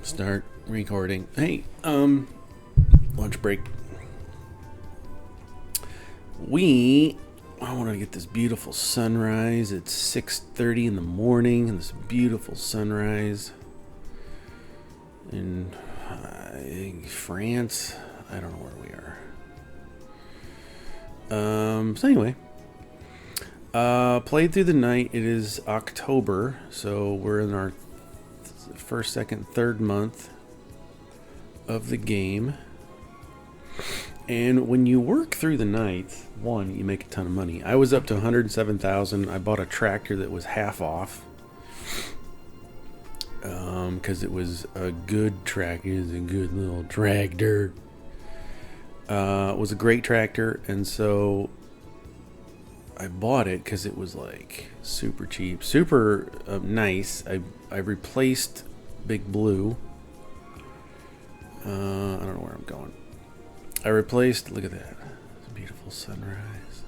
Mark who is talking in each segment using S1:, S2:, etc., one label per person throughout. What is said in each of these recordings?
S1: Start recording. Hey, lunch break. I want to get this beautiful sunrise. It's 6:30 in the morning, and this beautiful sunrise in France. I don't know where we are. So anyway, played through the night. It is October, so we're in our first, second, third month of the game. And when you work through the night, one, you make a ton of money. I was up to 107,000. I bought a tractor that was half off because it was a good tractor. It was a good little tractor. It was a great tractor, and so I bought it because it was like super cheap, super nice. I replaced Big Blue. I don't know where I'm going. I replaced, look at that, it's a beautiful sunrise.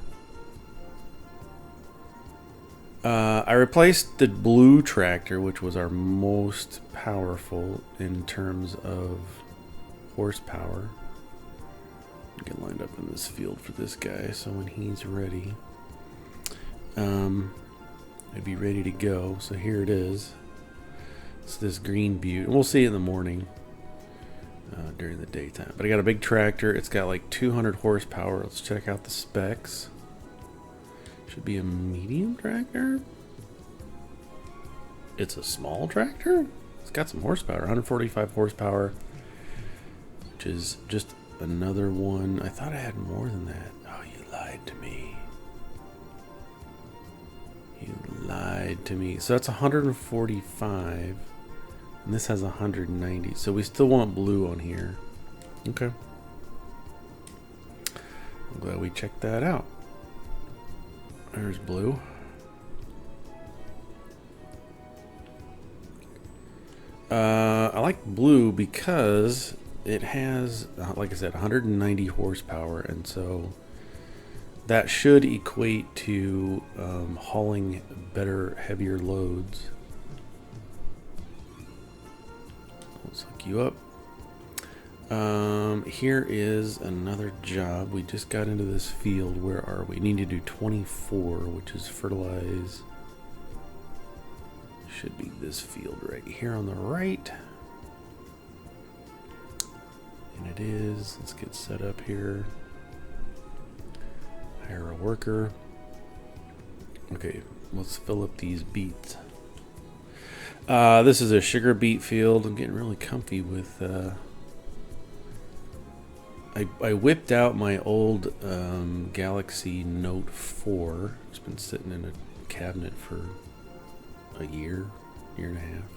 S1: I replaced the blue tractor, which was our most powerful in terms of horsepower. Get lined up in this field for this guy, so when he's ready, I'd be ready to go. So here it is. It's this green butte, and we'll see it in the morning. During the daytime. But I got a big tractor. It's got like 200 horsepower. Let's check out the specs. Should be a medium tractor. It's a small tractor. It's got some horsepower, 145 horsepower, which is just another one. I thought I had more than that. Oh, you lied to me. You lied to me. So that's 145. And this has 190, so we still want blue on here. Okay. I'm glad we checked that out. There's blue. I like blue because it has, like I said, 190 horsepower, and so that should equate to hauling better, heavier loads. Let's hook you up. Here is another job. We just got into this field. Where are we? Need to do 24, which is fertilize. Should be this field right here on the right. And it is. Let's get set up here. Hire a worker. Okay, let's fill up these beets. This is a sugar beet field. I'm getting really comfy with. I whipped out my old Galaxy Note 4. It's been sitting in a cabinet for a year and a half.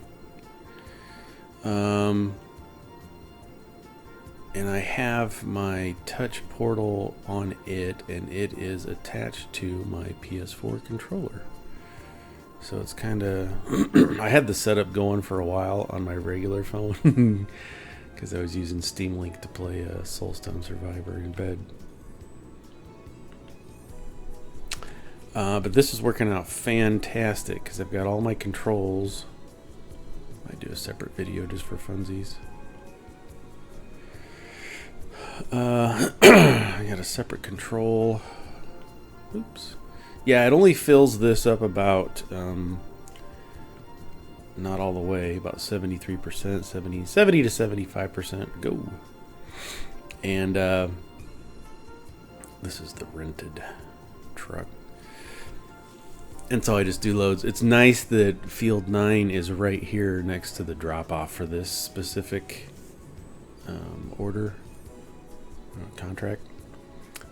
S1: And I have my touch portal on it, and it is attached to my PS4 controller. So it's kind of, I had the setup going for a while on my regular phone because I was using Steam Link to play Soulstone Survivor in bed. But this is working out fantastic because I've got all my controls. I do a separate video just for funsies. I got a separate control. Oops. Yeah, it only fills this up about, not all the way, about 73%, 70 to 75%. Go. And this is the rented truck. And so I just do loads. It's nice that Field 9 is right here next to the drop-off for this specific order, contract.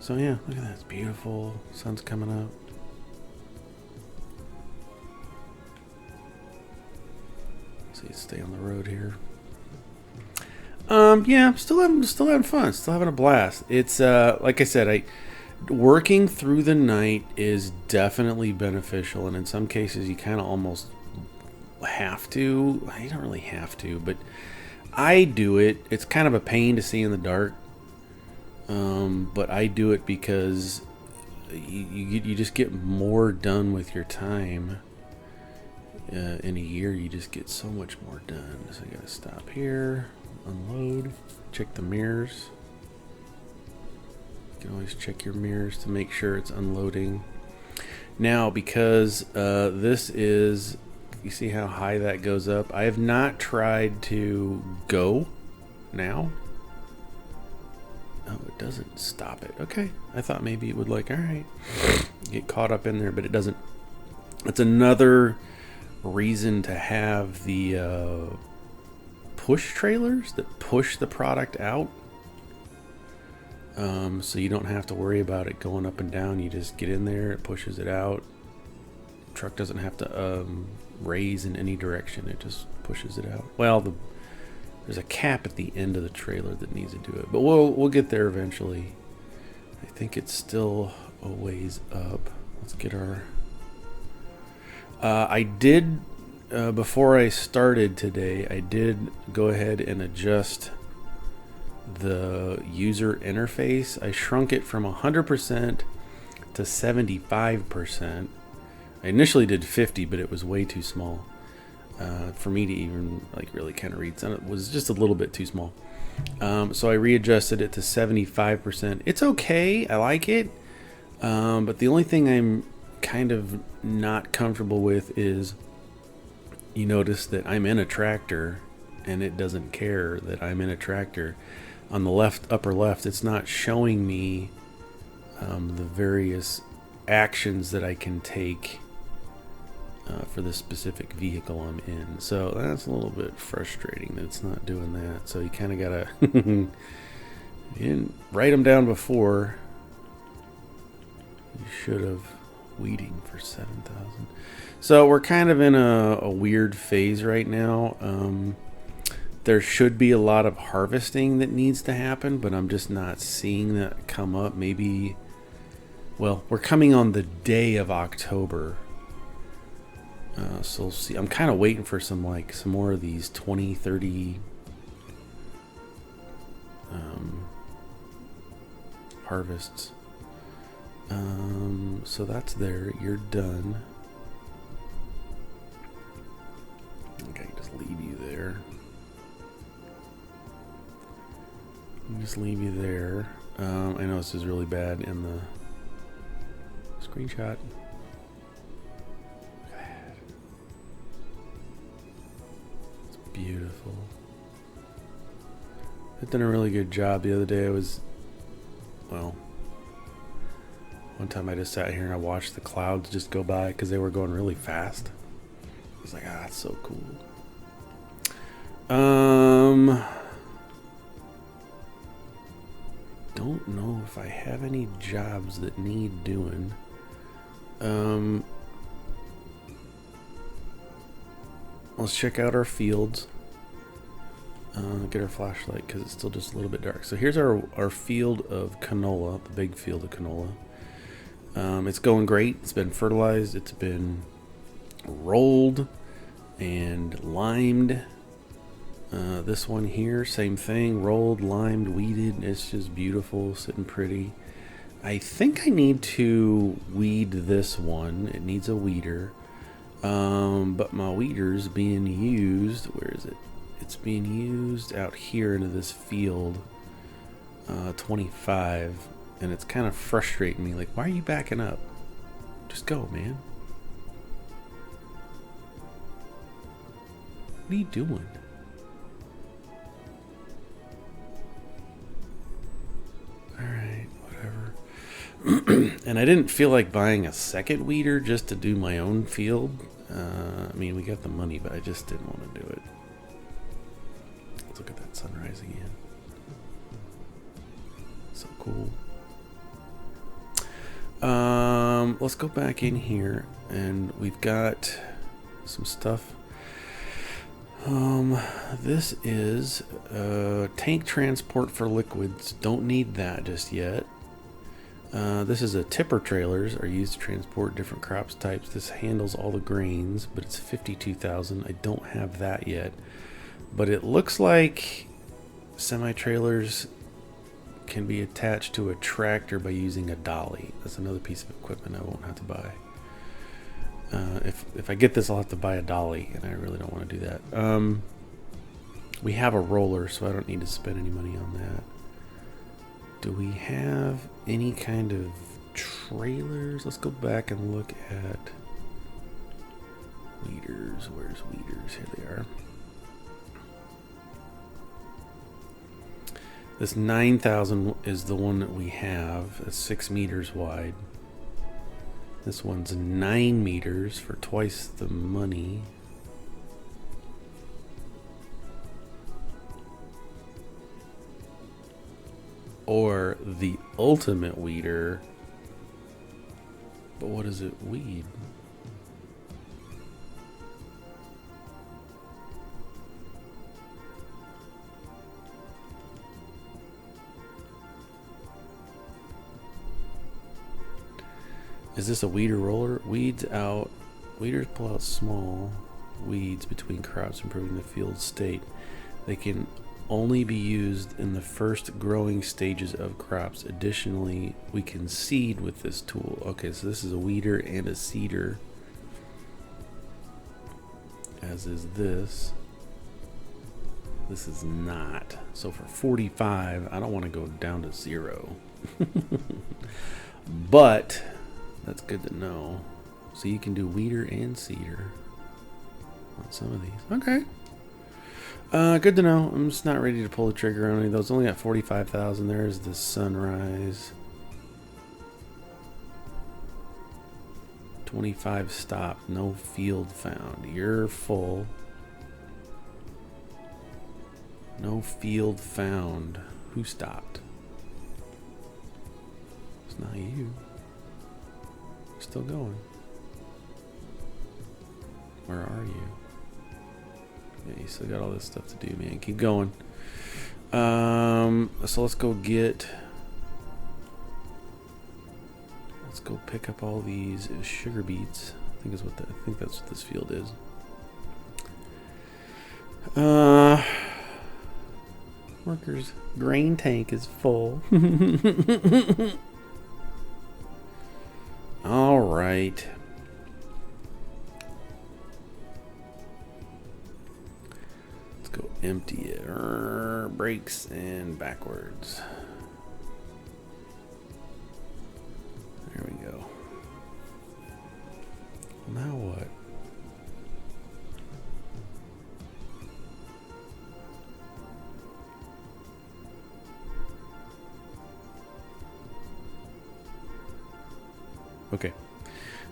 S1: So yeah, look at that. It's beautiful. Sun's coming up. Stay on the road here. Yeah, still having fun. Still having a blast. It's like I said, working through the night is definitely beneficial, and in some cases you kind of almost have to. You don't really have to, but I do it. It's kind of a pain to see in the dark, but I do it because you just get more done with your time in a year, you just get so much more done. So I gotta stop here, unload, check the mirrors. You can always check your mirrors to make sure it's unloading. Now, because this is, you see how high that goes up? I have not tried to go now. Oh, it doesn't stop it. Okay, I thought maybe it would like, all right, get caught up in there, but it doesn't. It's another reason to have the push trailers that push the product out. So you don't have to worry about it going up and down. You just get in there, it pushes it out. Truck doesn't have to raise in any direction. It just pushes it out. Well, there's a cap at the end of the trailer that needs to do it, but we'll get there eventually. I think it's still a ways up. Let's get our. I did before I started today. I did go ahead and adjust the user interface. I shrunk it from 100% to 75%. I initially did 50, but it was way too small for me to even like really kind of read. It was just a little bit too small. So I readjusted it to 75%. It's okay. I like it. But the only thing I'm kind of not comfortable with is, you notice that I'm in a tractor and it doesn't care that I'm in a tractor. On the left, upper left, it's not showing me the various actions that I can take for the specific vehicle I'm in. So that's a little bit frustrating that it's not doing that. So you kind of gotta, you didn't write them down before, you should have. Weeding for 7,000. So we're kind of in a weird phase right now. There should be a lot of harvesting that needs to happen, but I'm just not seeing that come up. Maybe, well, we're coming on the day of October. So we'll see. I'm kind of waiting for some more of these 20, 30 harvests. So that's there. You're done. Okay, just leave you there. Just leave you there. I know this is really bad in the screenshot. It's beautiful. I've done a really good job. The other day one time I just sat here and I watched the clouds just go by because they were going really fast. I was like, that's so cool. Don't know if I have any jobs that need doing. Let's check out our fields. Get our flashlight because it's still just a little bit dark. So here's our field of canola, the big field of canola. It's going great. It's been fertilized. It's been rolled and limed. This one here, same thing. Rolled, limed, weeded. It's just beautiful, sitting pretty. I think I need to weed this one. It needs a weeder. But my weeder's being used. Where is it? It's being used out here into this field. 25. And it's kind of frustrating me. Like, why are you backing up? Just go, man. What are you doing? Alright, whatever. And I didn't feel like buying a second weeder just to do my own field. I mean, we got the money, but I just didn't want to do it. Let's look at that sunrise again. So cool. Let's go back in here, and we've got some stuff. This is tank transport for liquids. Don't need that just yet. This is a tipper trailers are used to transport different crops types. This handles all the grains, but it's 52,000. I don't have that yet, but it looks like semi-trailers can be attached to a tractor by using a dolly. That's another piece of equipment I won't have to buy. If I get this, I'll have to buy a dolly, and I really don't want to do that. We have a roller, so I don't need to spend any money on that. Do we have any kind of trailers? Let's go back and look at weeders. Where's weeders? Here they are. This 9,000 is the one that we have. It's 6 meters wide. This one's 9 meters for twice the money. Or the ultimate weeder. But what does it weed? Is this a weeder roller? Weeds out. Weeders pull out small weeds between crops, improving the field state. They can only be used in the first growing stages of crops. Additionally, we can seed with this tool. Okay, so this is a weeder and a seeder. As is this. This is not. So for 45, I don't want to go down to 0. But that's good to know. So you can do weeder and seeder on some of these. Okay. Good to know. I'm just not ready to pull the trigger on any of those. Only got 45,000. There's the sunrise. 25 stopped. No field found. You're full. No field found. Who stopped? It's not you. Still going. Where are you? Yeah, you still got all this stuff to do, man. Keep going. So let's go get. Let's go pick up all these sugar beets. I think that's what this field is. Workers' grain tank is full. All right. Let's go empty it. Brakes and backwards. There we go. Now what? Okay,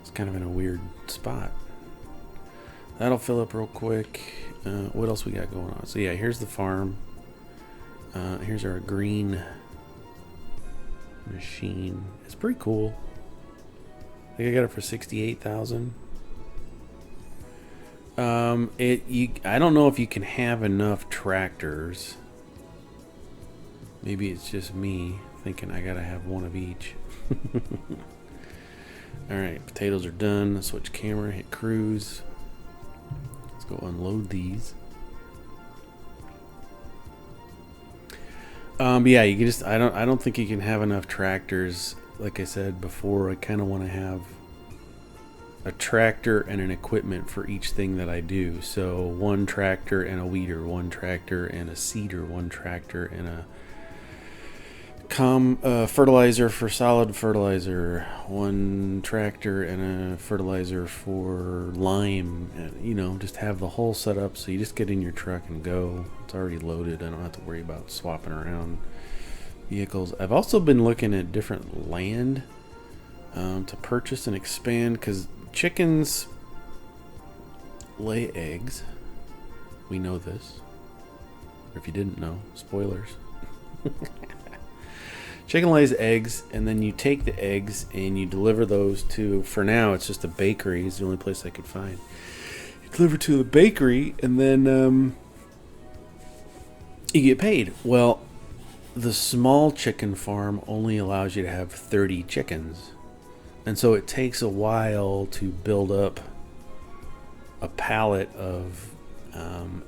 S1: it's kind of in a weird spot. That'll fill up real quick. What else we got going on? So yeah, here's the farm. Here's our green machine. It's pretty cool. I think I got it for 68,000. I don't know if you can have enough tractors. Maybe it's just me thinking I gotta have one of each. Alright, potatoes are done. Switch camera, hit cruise. Let's go unload these. But yeah, you can just I don't think you can have enough tractors. Like I said before, I kinda wanna have a tractor and an equipment for each thing that I do. So one tractor and a weeder, one tractor and a seeder, one tractor and a fertilizer for solid fertilizer, one tractor and a fertilizer for lime, and, just have the whole setup so you just get in your truck and go. It's already loaded. I don't have to worry about swapping around vehicles. I've also been looking at different land to purchase and expand, because chickens lay eggs. We know this. Or if you didn't know, spoilers. Chicken lays eggs, and then you take the eggs and you deliver those to, for now, it's just a bakery. It's the only place I could find. You deliver to the bakery, and then you get paid. Well, the small chicken farm only allows you to have 30 chickens. And so it takes a while to build up a pallet of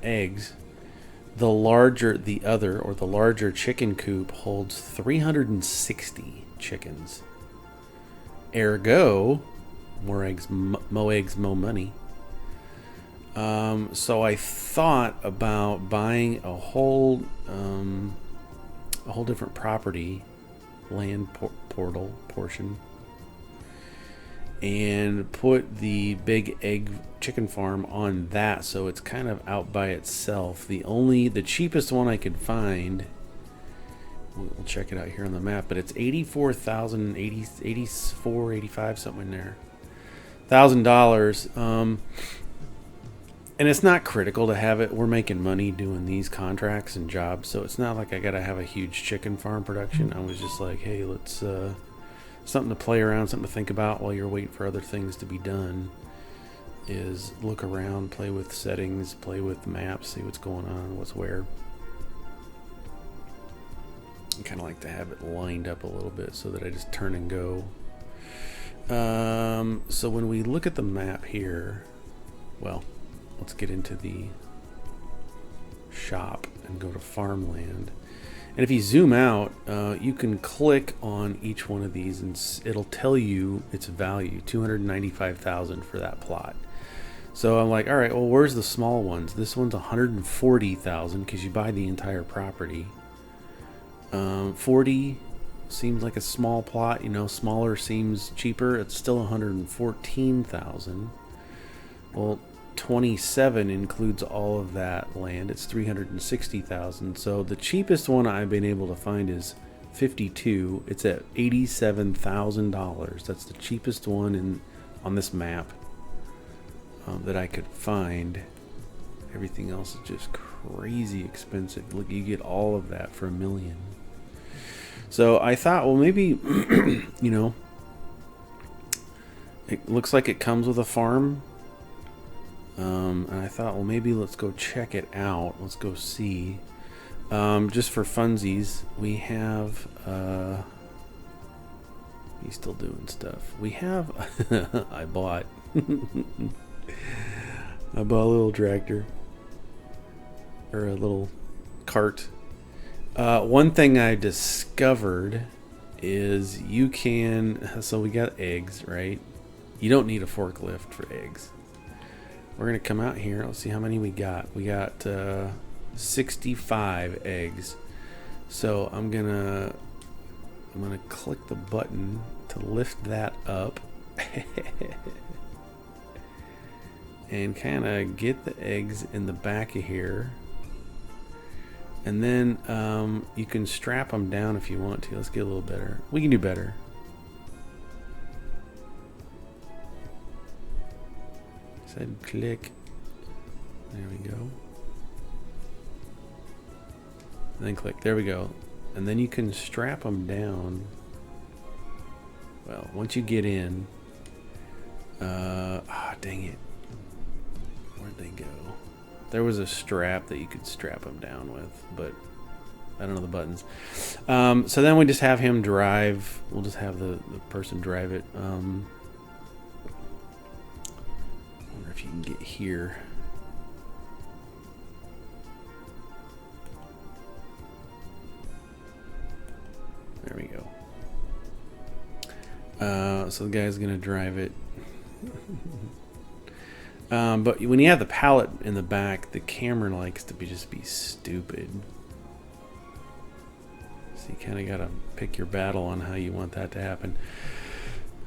S1: eggs. The larger chicken coop holds 360 chickens. Ergo, more eggs, mo eggs, mo money. So I thought about buying a whole different property, land portion, and put the big egg chicken farm on that, so it's kind of out by itself. The cheapest one I could find, we'll check it out here on the map, but it's 84,000, 84, 85, something in there, $1,000. And it's not critical to have it. We're making money doing these contracts and jobs, so it's not like I gotta have a huge chicken farm production. I was just like, hey, let's something to play around, something to think about while you're waiting for other things to be done, is look around, play with settings, play with maps, see what's going on, what's where. I kind of like to have it lined up a little bit so that I just turn and go. So when we look at the map here, well, let's get into the shop and go to farmland. And if you zoom out, you can click on each one of these and it'll tell you its value, 295,000 for that plot. So I'm like, all right, well, where's the small ones? This one's 140,000 because you buy the entire property. 40 seems like a small plot, you know, smaller seems cheaper. It's still 114,000. Well, 27 includes all of that land. It's 360,000. So the cheapest one I've been able to find is 52. It's at $87,000. That's the cheapest one on this map that I could find. Everything else is just crazy expensive. Look, you get all of that for $1 million. So I thought, well, maybe you know, it looks like it comes with a farm. And I thought, well, maybe let's go check it out. Let's go see. Just for funsies, we have. He's still doing stuff. We have. I bought a little tractor, or a little cart. One thing I discovered is you can. So we got eggs, right? You don't need a forklift for eggs. We're going to come out here. Let's see how many we got. We got 65 eggs. So I'm going to click the button to lift that up and kind of get the eggs in the back of here. And then you can strap them down if you want to. Let's get a little better. We can do better. Said click. There we go. And then click. There we go. And then you can strap them down. Well, once you get in. Dang it. Where'd they go? There was a strap that you could strap them down with, but I don't know the buttons. So then we just have him drive. We'll just have the person drive it. If you can get here. There we go. So the guy's gonna drive it. But when you have the pallet in the back, the camera likes to just be stupid. So you kind of gotta pick your battle on how you want that to happen.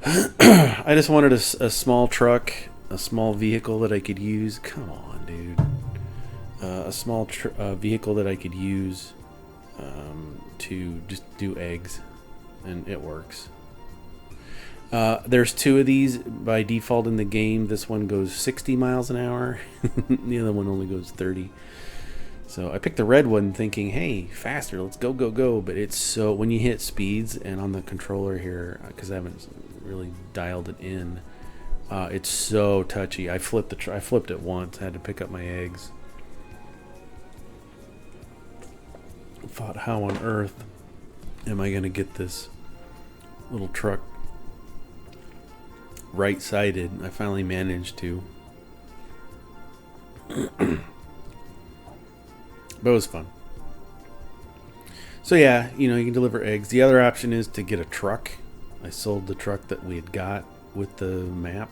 S1: I just wanted a small truck. A small vehicle that I could use. Come on, dude. A small vehicle that I could use to just do eggs, and it works. There's two of these by default in the game. This one goes 60 miles an hour. The other one only goes 30. So I picked the red one thinking, hey, faster, let's go, go, go. But it's so, when you hit speeds, and on the controller here, because I haven't really dialed it in, it's so touchy. I flipped it once. I had to pick up my eggs. Thought, how on earth am I going to get this little truck right-sided? I finally managed to. But it was fun. So yeah, you know, you can deliver eggs. The other option is to get a truck. I sold the truck that we had got. with the map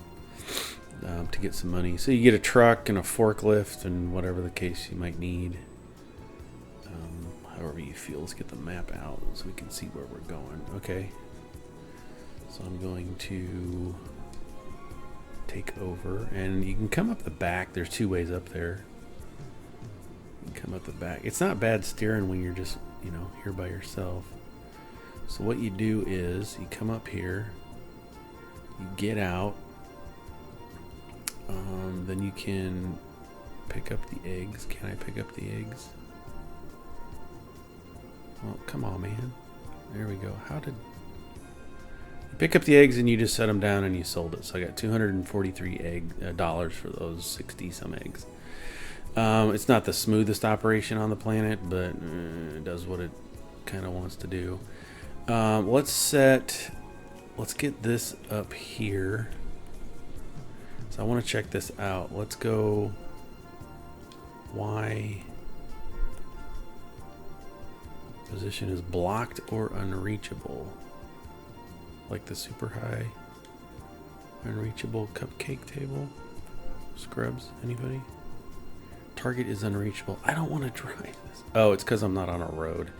S1: to get some money. So you get a truck and a forklift and whatever the case you might need. However you feel. Let's get the map out so we can see where we're going. Okay. So I'm going to take over, and you can come up the back. There's 2 ways up there. You can come up the back. It's not bad steering when you're just, you know, here by yourself. So what you do is you come up here, you get out, then you can pick up the eggs. Can I pick up the eggs? Well, come on, man. There we go. How did you pick up the eggs and you just set them down and you sold it? So I got $243 dollars for those 60 some eggs. It's not the smoothest operation on the planet, but it does what it kind of wants to do. Let's get this up here. So I want to check this out. Let's go Y. Position is blocked or unreachable. Like the super high unreachable cupcake table. Scrubs, anybody? Target is unreachable. I don't want to drive this. Oh, it's because I'm not on a road.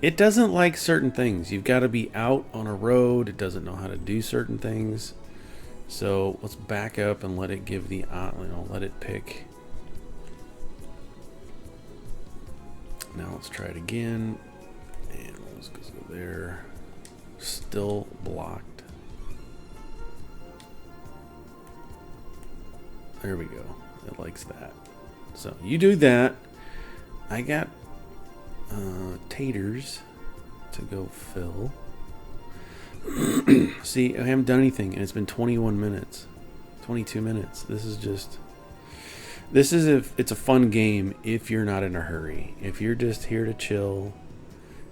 S1: It doesn't like certain things. You've got to be out on a road. It doesn't know how to do certain things. So let's back up and let it give the, let it pick. Now let's try it again. And let's go there. Still blocked. There we go. It likes that. So you do that. I got taters to go fill. See, I haven't done anything, and it's been 21 minutes, 22 minutes. This is it's a fun game if you're not in a hurry. If you're just here to chill,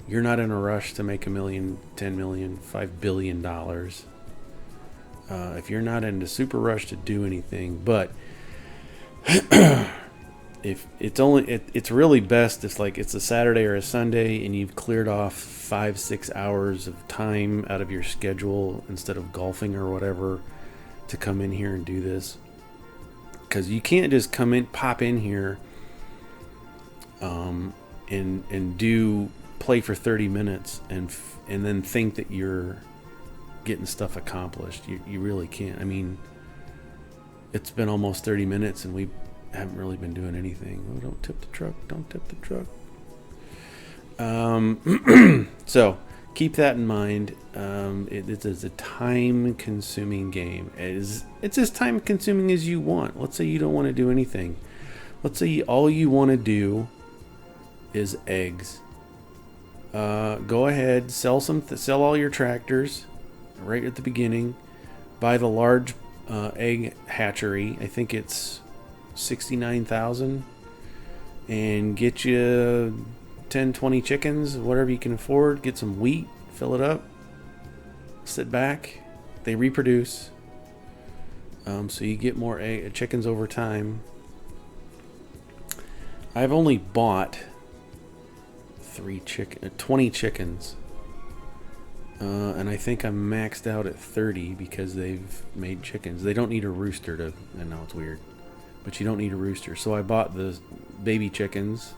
S1: you're not in a rush to make $1 million, $10 million, $5 billion. If you're not in a super rush to do anything, but if it's really best if it's a Saturday or a Sunday and you've cleared off 5-6 hours of time out of your schedule instead of golfing or whatever to come in here and do this, because you can't just pop in here and play for 30 minutes and then think that you're getting stuff accomplished. You really can't. I mean, it's been almost 30 minutes and we haven't really been doing anything. Oh, don't tip the truck. Don't tip the truck. So keep that in mind. It is a time-consuming game. It's as time-consuming as you want. Let's say you don't want to do anything. Let's say all you want to do is eggs. Go ahead, sell all your tractors right at the beginning. Buy the large egg hatchery. I think it's 69,000, and get you 10-20 chickens, whatever you can afford. Get some wheat, fill it up, sit back. They reproduce, so you get more chickens over time. I've only bought 20 chickens, and I think I'm maxed out at 30 because they've made chickens. They don't need a rooster to, I know it's weird, but you don't need a rooster. So I bought the baby chickens,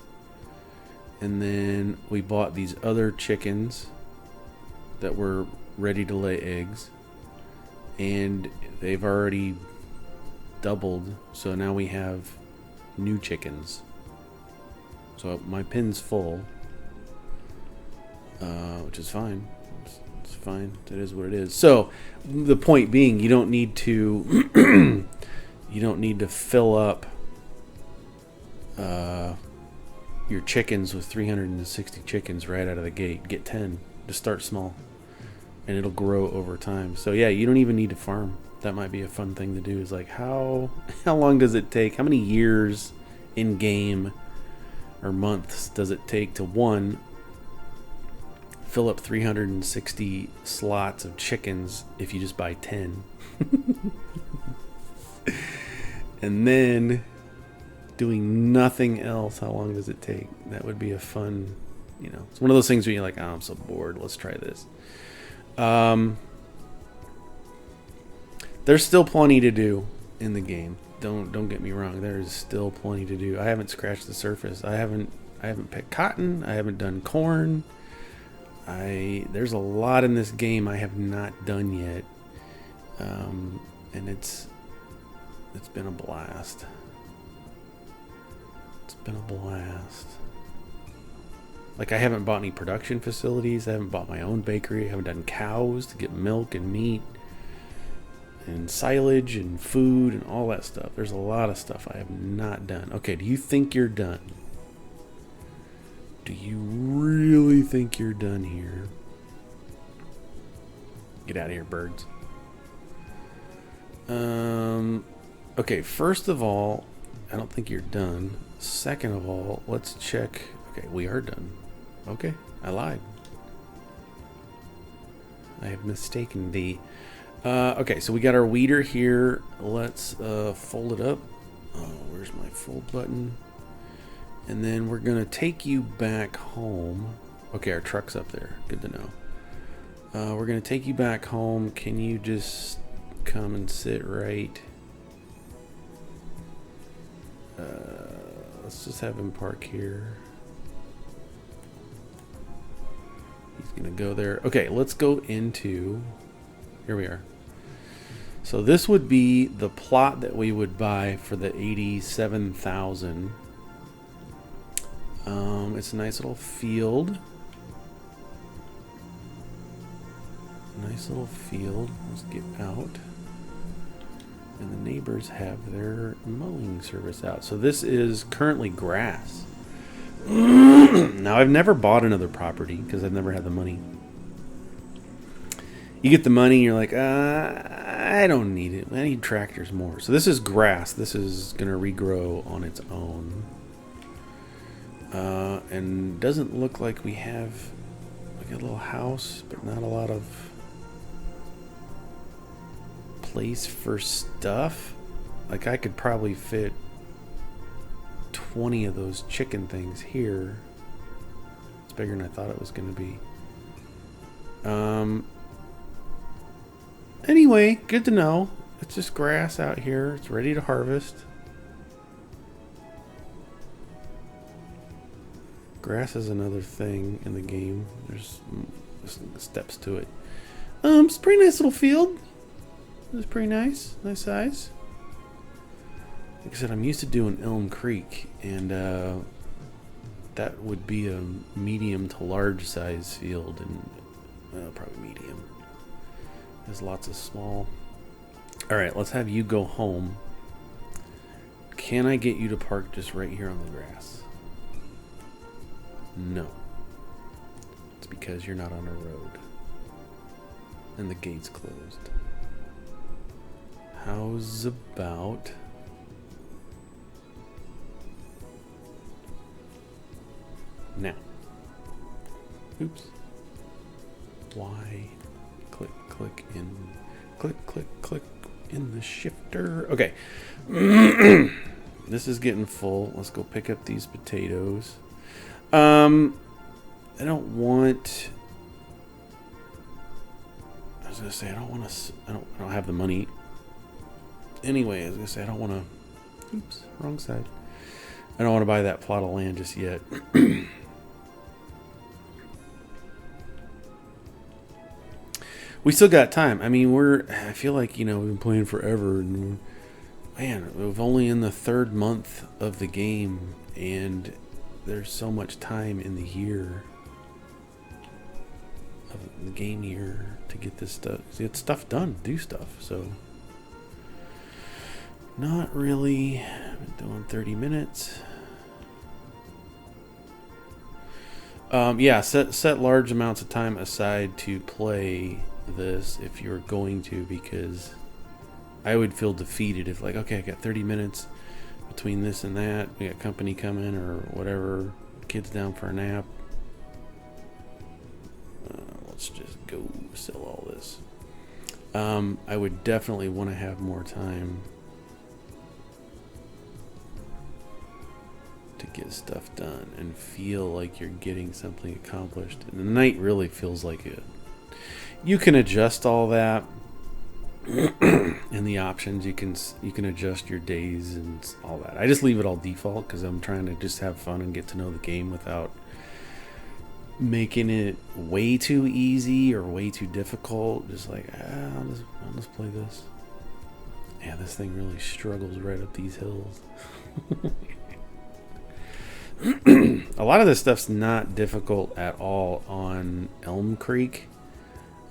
S1: and then we bought these other chickens that were ready to lay eggs, and they've already doubled, so now we have new chickens. So my pin's full, which is fine. It's fine. It is what it is. So the point being, you don't need to fill up your chickens with 360 chickens right out of the gate. Get 10. Just start small, and it'll grow over time. So yeah, you don't even need to farm. That might be a fun thing to do. Is like how long does it take? How many years in game or months does it take to fill up 360 slots of chickens if you just buy 10? And then doing nothing else, how long does it take? That would be a fun, it's one of those things where you're like, oh, I'm so bored, let's try this. There's still plenty to do in the game. Don't get me wrong. There's still plenty to do. I haven't scratched the surface. I haven't picked cotton. I haven't done corn. There's a lot in this game I have not done yet, and it's been a blast. It's been a blast. Like, I haven't bought any production facilities. I haven't bought my own bakery. I haven't done cows to get milk and meat and silage and food and all that stuff. There's a lot of stuff I have not done. Okay, do you think you're done? Do you really think you're done here? Get out of here, birds. Okay, first of all, I don't think you're done. Second of all, let's check. Okay, we are done. Okay, I lied. I have mistaken thee. Okay, so we got our weeder here. Let's fold it up. Oh, where's my fold button? And then we're going to take you back home. Okay, our truck's up there. Good to know. We're going to take you back home. Can you just come and sit right? Let's just have him park here. He's going to go there. Okay, let's go into... Here we are. So this would be the plot that we would buy for the 87,000. It's a nice little field. Nice little field. Let's get out. And the neighbors have their mowing service out. So this is currently grass. Now, I've never bought another property because I've never had the money. You get the money and you're like, I don't need it. I need tractors more. So this is grass. This is going to regrow on its own. And doesn't look like we have like a little house, but not a lot of place for stuff. Like, I could probably fit 20 of those chicken things here. It's bigger than I thought it was going to be. Anyway, good to know. It's just grass out here. It's ready to harvest. Grass is another thing in the game. There's steps to it. It's a pretty nice little field. It's pretty nice. Nice size. Like I said, I'm used to doing Elm Creek, and that would be a medium to large size field, and probably medium. There's lots of small. Alright, let's have you go home. Can I get you to park just right here on the grass? No. It's because you're not on a road. And the gate's closed. How's about... now. Oops. Why? Click in the shifter. Okay. This is getting full. Let's go pick up these potatoes. I don't want... I was gonna say I don't have the money. Anyway, I was gonna say I don't want to... Oops, wrong side. I don't want to buy that plot of land just yet. We still got time. I mean, I feel like, we've been playing forever, and man, we're only in the 3rd month of the game, and there's so much time in the year, of the game year, to get this stuff, get stuff done, do stuff. So, not really. I've been doing 30 minutes. Yeah, set large amounts of time aside to play this if you're going to, because I would feel defeated if, like, okay, I got 30 minutes between this and that, we got company coming or whatever, kids down for a nap, let's just go sell all this. I would definitely want to have more time to get stuff done and feel like you're getting something accomplished. And the night really feels like it. You can adjust all that. In the options, you can adjust your days and all that. I just leave it all default because I'm trying to just have fun and get to know the game without making it way too easy or way too difficult. Just like, I'll just play this. Yeah, this thing really struggles right up these hills. A lot of this stuff's not difficult at all on Elm Creek,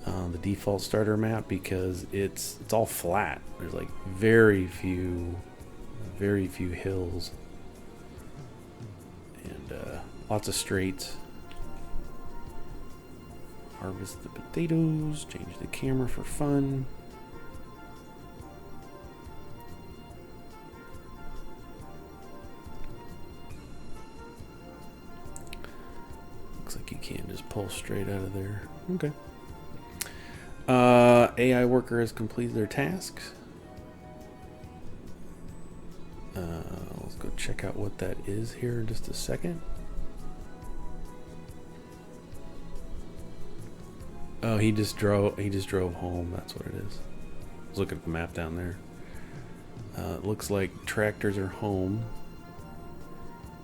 S1: the default starter map, because it's all flat. There's like very few hills and lots of straights. Harvest the potatoes, change the camera for fun. Looks like you can't just pull straight out of there. Okay. AI worker has completed their tasks. Let's go check out what that is here in just a second. Oh, he just drove home. That's what it is. I was looking at the map down there. It looks like tractors are home,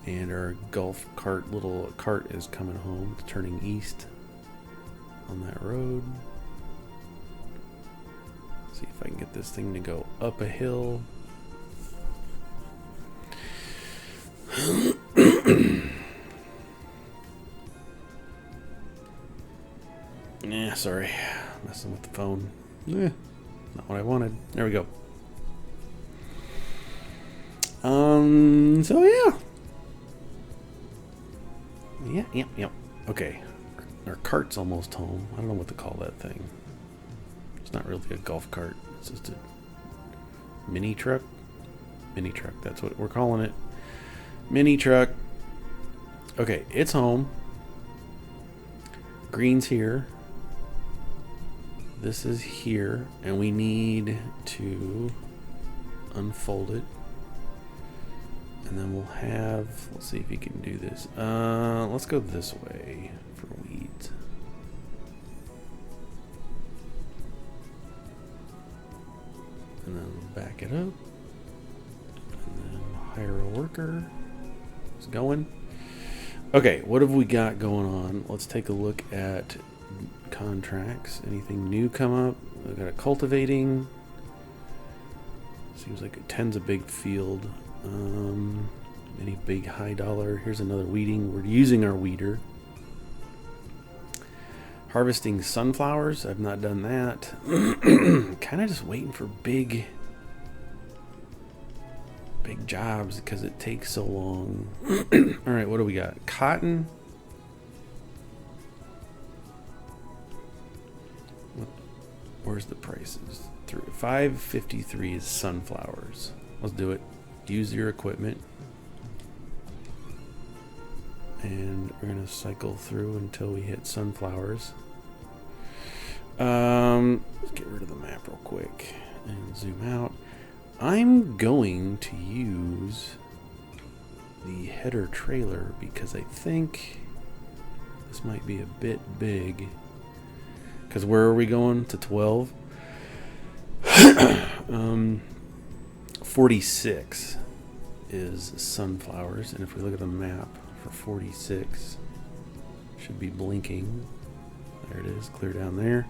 S1: and our golf cart, little cart, is coming home. It's turning east on that road. See if I can get this thing to go up a hill. Nah, sorry. Messing with the phone. Not what I wanted. There we go. So yeah. Yep. Okay. Our cart's almost home. I don't know what to call that thing. It's not really a golf cart. It's just a mini truck. Mini truck. That's what we're calling it. Mini truck. Okay, it's home. Green's here. This is here, and we need to unfold it. And then we'll have, let's see if you can do this. Let's go this way for weeds. And then back it up. And then hire a worker. It's going. Okay, what have we got going on? Let's take a look at contracts. Anything new come up? We've got a cultivating. Seems like 10's a big field. Any big high dollar? Here's another weeding. We're using our weeder. Harvesting sunflowers. I've not done that. Kind of just waiting for big jobs because it takes so long. All right, what do we got? Cotton. Where's the prices? $5.53 is sunflowers. Let's do it. Use your equipment. And we're going to cycle through until we hit sunflowers. Let's get rid of the map real quick and zoom out. I'm going to use the header trailer because I think this might be a bit big. Because where are we going? To 12? 46 is sunflowers. And if we look at the map for 46, should be blinking. There it is, clear down there.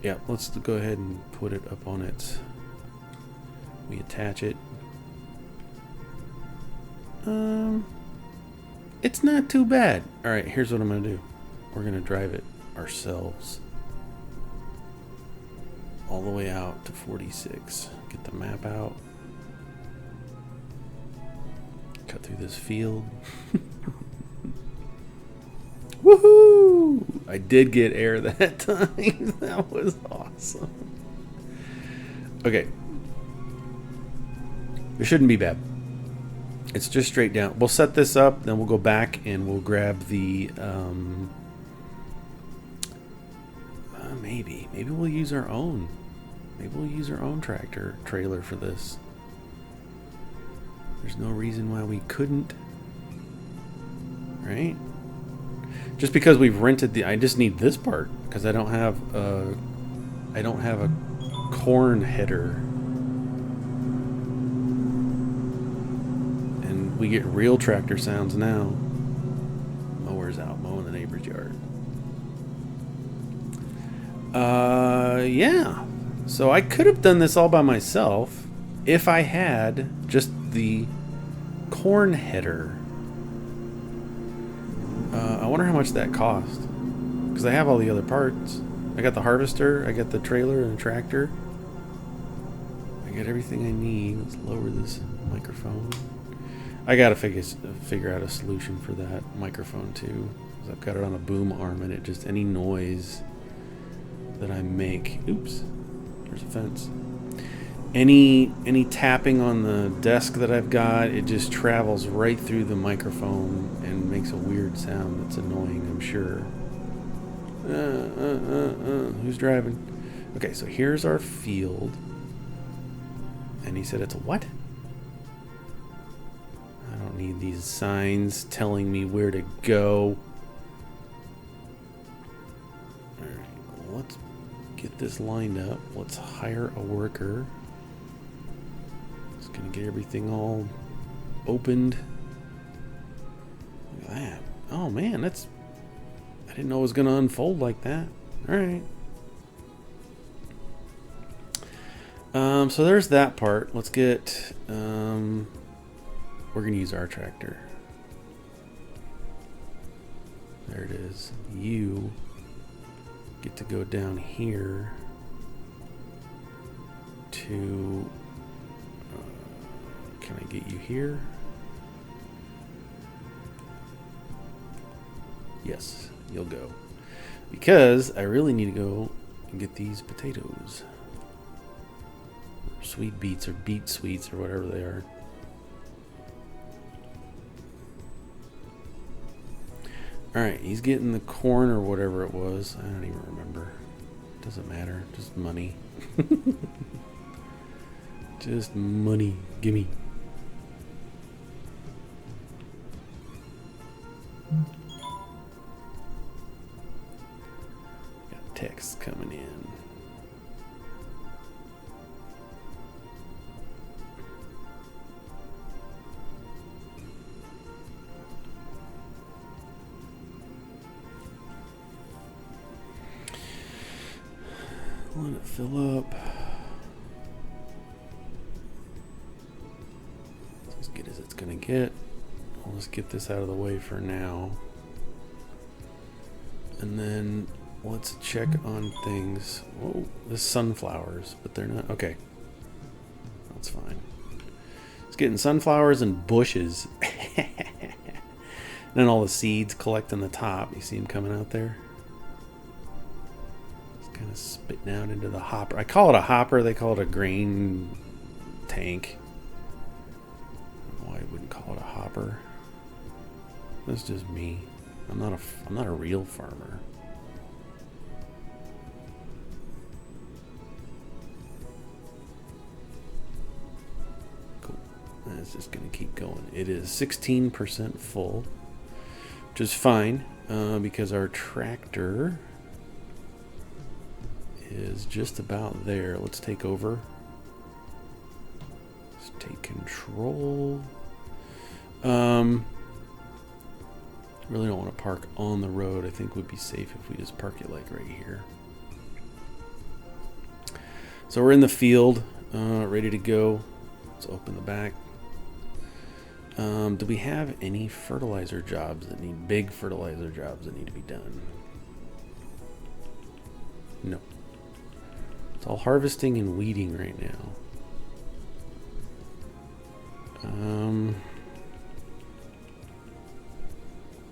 S1: Yeah, let's go ahead and put it up on it. We attach it. It's not too bad. All right, here's what I'm gonna do. We're gonna drive it ourselves all the way out to 46. Get the map out. Cut through this field. Woohoo! I did get air that time. That was awesome. Okay. It shouldn't be bad. It's just straight down. We'll set this up, then we'll go back and we'll grab the maybe we'll use our own. Maybe we'll use our own tractor trailer for this. There's no reason why we couldn't. Right? Just because we've rented I just need this part because I don't have a corn header. And we get real tractor sounds now. Mower's out mowing the neighbor's yard. Yeah. So I could have done this all by myself if I had just the corn header. I wonder how much that cost. Because I have all the other parts. I got the harvester, I got the trailer and the tractor. I got everything I need. Let's lower this microphone. I gotta figure out a solution for that microphone too. Because I've got it on a boom arm and it just, any noise that I make, oops, there's a fence. Any tapping on the desk that I've got, it just travels right through the microphone and makes a weird sound that's annoying, I'm sure. Who's driving? Okay, so here's our field. And he said it's a what? I don't need these signs telling me where to go. Alright, let's get this lined up. Let's hire a worker. Just gonna get everything all opened. Look at that. Oh man, that's... I didn't know it was gonna unfold like that. Alright. So there's that part. Let's get... we're gonna use our tractor. There it is. You get to go down here to... can I get you here? Yes, you'll go. Because I really need to go and get these potatoes. Sweet beets or beet sweets or whatever they are. Alright, he's getting the corn or whatever it was. I don't even remember. Doesn't matter. Just money. Just money. Gimme. Got texts coming in. Let it fill up. It's as good as it's gonna get. Let's get this out of the way for now. And then let's check on things. Whoa, this sunflowers, but they're not. Okay. That's fine. It's getting sunflowers and bushes. And then all the seeds collect on the top. You see them coming out there? Kind of spitting out into the hopper. I call it a hopper. They call it a grain tank. I don't know why I wouldn't call it a hopper. That's just me. I'm not a real farmer. Cool. That's just gonna keep going. It is 16% full, which is fine because our tractor is just about there. Let's take over. Let's take control. Really don't want to park on the road. I think would be safe if we just park it like right here. So we're in the field, ready to go. Let's open the back. Do we have any fertilizer jobs that need big fertilizer jobs that need to be done? No. It's all harvesting and weeding right now.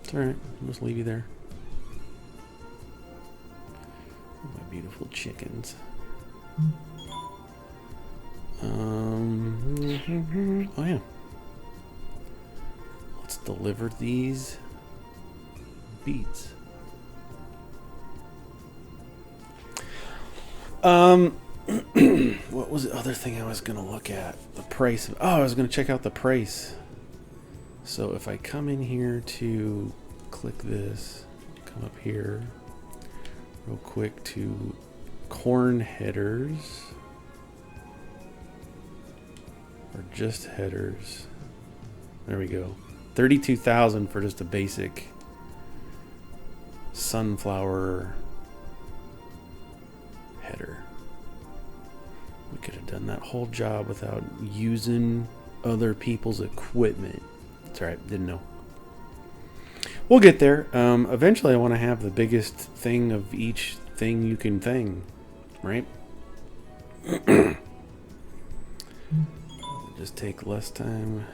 S1: It's alright. I'll just leave you there. My beautiful chickens. Oh yeah. Let's deliver these beets. What was the other thing I was gonna look at? The price. Oh, I was gonna check out the price. So if I come in here to click this, come up here real quick to corn headers. Or just headers. There we go. 32,000 for just a basic sunflower header. We could have done that whole job without using other people's equipment. It's alright, didn't know. We'll get there. Eventually I want to have the biggest thing of each thing you can thing, right? Just take less time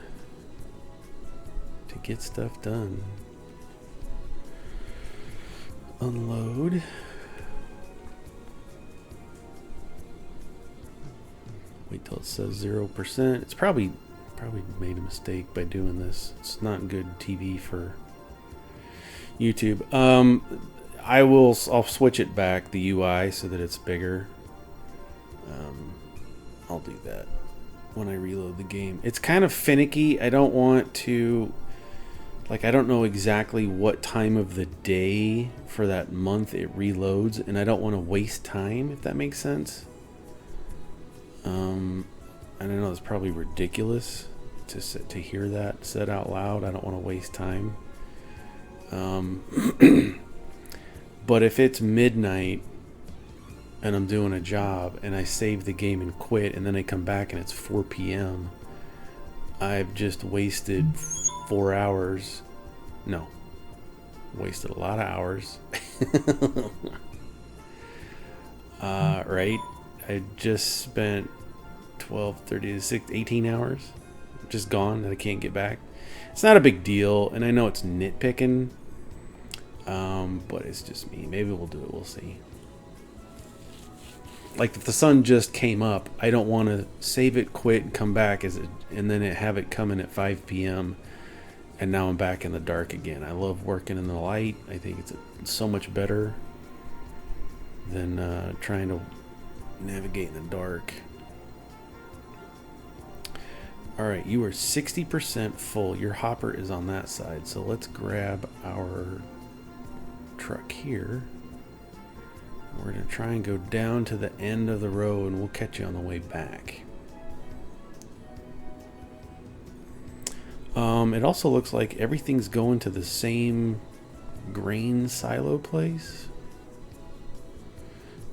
S1: to get stuff done. Unload. Wait till it says 0%. It's probably made a mistake by doing this. It's not good TV for YouTube. I'll switch it back, the UI, so that it's bigger. I'll do that when I reload the game. It's kind of finicky. I don't want to, like, I don't know exactly what time of the day for that month it reloads, and I don't want to waste time, if that makes sense. And I know it's probably ridiculous to hear that said out loud. I don't want to waste time. But if it's midnight and I'm doing a job and I save the game and quit, and then I come back and it's 4 p.m., I've just wasted 4 hours. No, wasted a lot of hours. Right? I just spent 12, 30 to 6, 18 hours just gone that I can't get back. It's not a big deal, and I know it's nitpicking, but it's just me. Maybe we'll do it. We'll see. Like, if the sun just came up, I don't want to save it, quit, and come back and then have it come in at 5 p.m. and now I'm back in the dark again. I love working in the light. I think it's so much better than trying to navigate in the dark. Alright, you are 60% full. Your hopper is on that side. So let's grab our truck here. We're going to try and go down to the end of the road, and we'll catch you on the way back. It also looks like everything's going to the same grain silo place.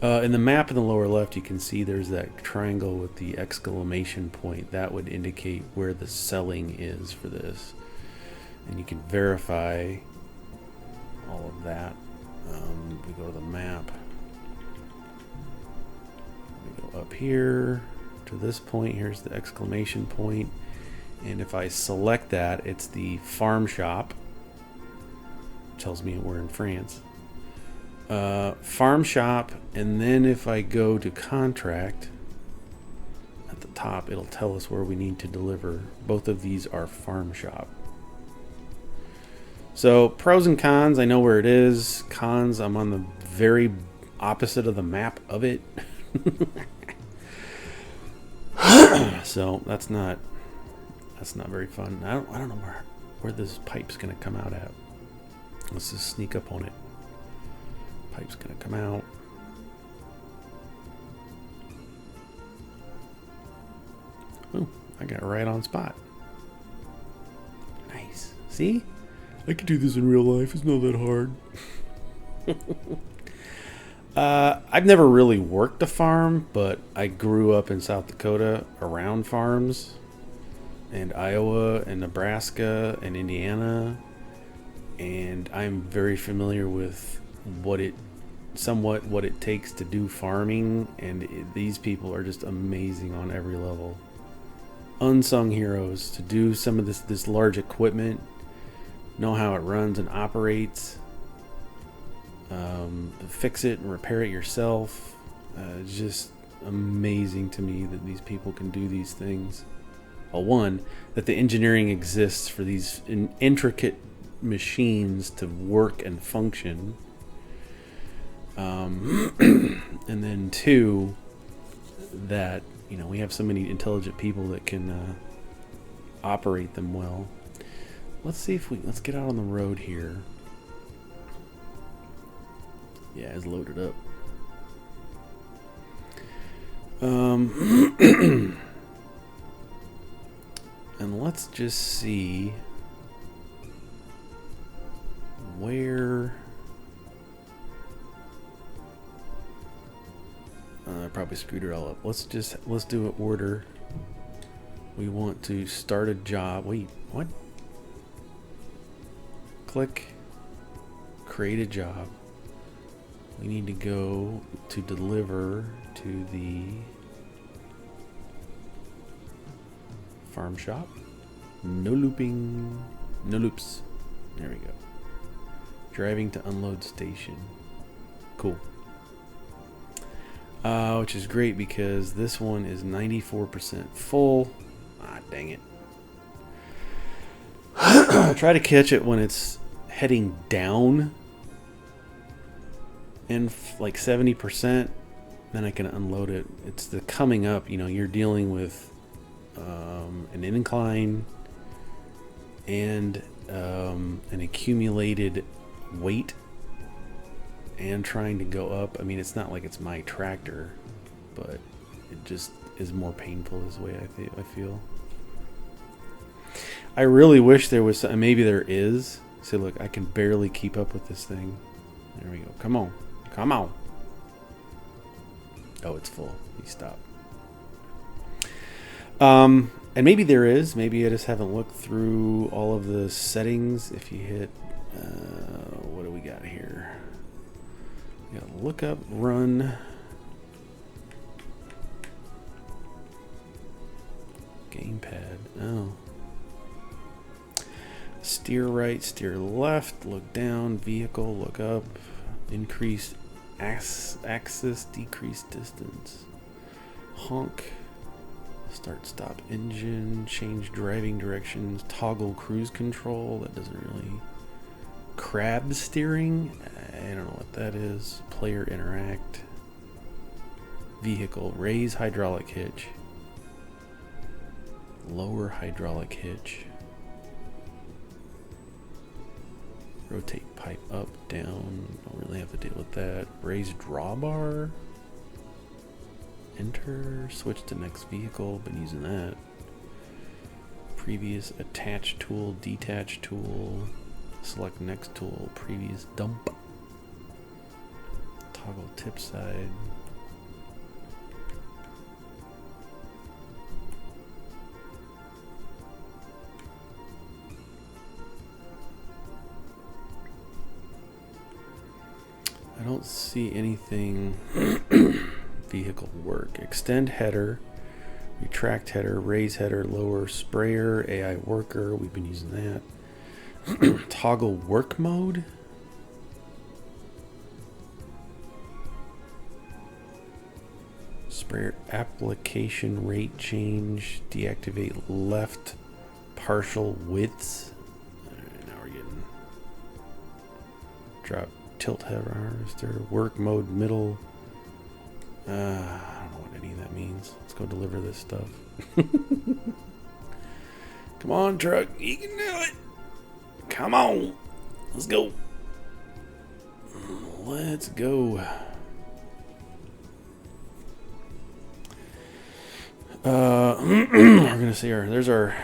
S1: In the map in the lower left, you can see there's that triangle with the exclamation point. That would indicate where the selling is for this. And you can verify all of that. We go to the map. We go up here to this point. Here's the exclamation point. And if I select that, it's the farm shop. Tells me we're in France. Farm shop, and then if I go to contract at the top, it'll tell us where we need to deliver. Both of these are farm shop. So pros and cons, I know where it is. Cons, I'm on the very opposite of the map of it. So that's not very fun. I don't know where this pipe's gonna come out at. Let's just sneak up on it. Pipe's gonna come out. Oh, I got it right on spot. Nice. See? I could do this in real life. It's not that hard. I've never really worked a farm, but I grew up in South Dakota around farms, and Iowa and Nebraska and Indiana, and I'm very familiar with what it takes to do farming, and these people are just amazing on every level. Unsung heroes to do some of this large equipment, know how it runs and operates, fix it and repair it yourself. It's just amazing to me that these people can do these things. Well, one, that the engineering exists for these intricate machines to work and function. And then two, that, you know, we have so many intelligent people that can operate them well. Let's see if let's get out on the road here. Yeah, it's loaded up. And let's just see where I probably screwed it all up. Let's do an order. We want to start a job. Wait, what? Click create a job. We need to go to deliver to the farm shop. No looping, no loops. There we go. Driving to unload station. Cool. Which is great because this one is 94% full. Ah, dang it. Try to catch it when it's heading down and like 70%, then I can unload it. It's the coming up, you know, you're dealing with an incline and an accumulated weight and trying to go up. I mean, it's not like it's my tractor, but it just is more painful this way, I feel. I really wish there was some, maybe there is. See, look, I can barely keep up with this thing. There we go. Come on. Come on. Oh, it's full. You stop. And maybe there is. Maybe I just haven't looked through all of the settings. If you hit, what do we got here? We got look up, run. Gamepad. Oh. Steer right, steer left, look down, vehicle, look up, increase axis, decrease distance, honk, start stop engine, change driving directions, toggle cruise control. That doesn't really. Crab steering, I don't know what that is. Player interact, vehicle, raise hydraulic hitch, lower hydraulic hitch. Rotate pipe up, down. Don't really have to deal with that. Raise drawbar. Enter. Switch to next vehicle. Been using that. Previous attach tool, detach tool. Select next tool. Previous dump. Toggle tip side. I don't see anything vehicle work. Extend header, retract header, raise header, lower sprayer, AI worker. We've been using that. Toggle work mode. Sprayer application rate change. Deactivate left partial widths. Now we're getting drop. Tilt header harvester, work mode middle. I don't know what any of that means. Let's go deliver this stuff. Come on, truck. You can do it. Come on. Let's go. Let's go. We're going to see there's our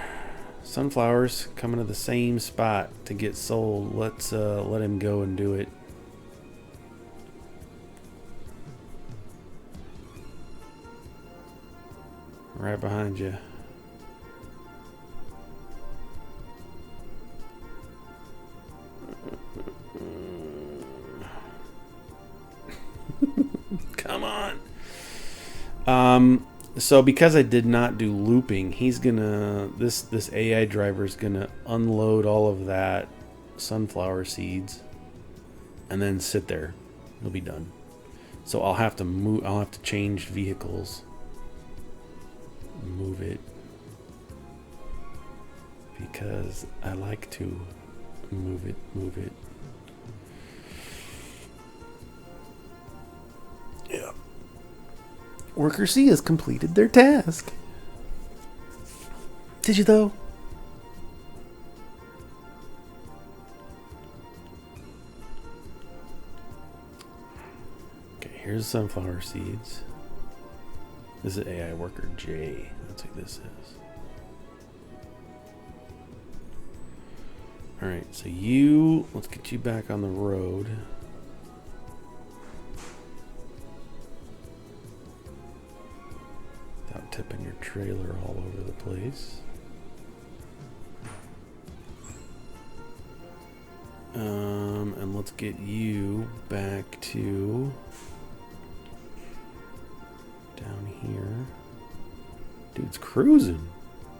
S1: sunflowers coming to the same spot to get sold. Let's let him go and do it. Right behind you. Come on. So because I did not do looping, he's gonna this AI driver is gonna unload all of that sunflower seeds and then sit there. It'll be done. So I'll have to move. I'll have to change vehicles. Move it because I like to move it. Yeah. Worker C has completed their task. Did you though? here's sunflower seeds. This is AI worker J. That's what this is. Alright, so let's get you back on the road. Without tipping your trailer all over the place. And let's get you back to down here. Dude's cruising.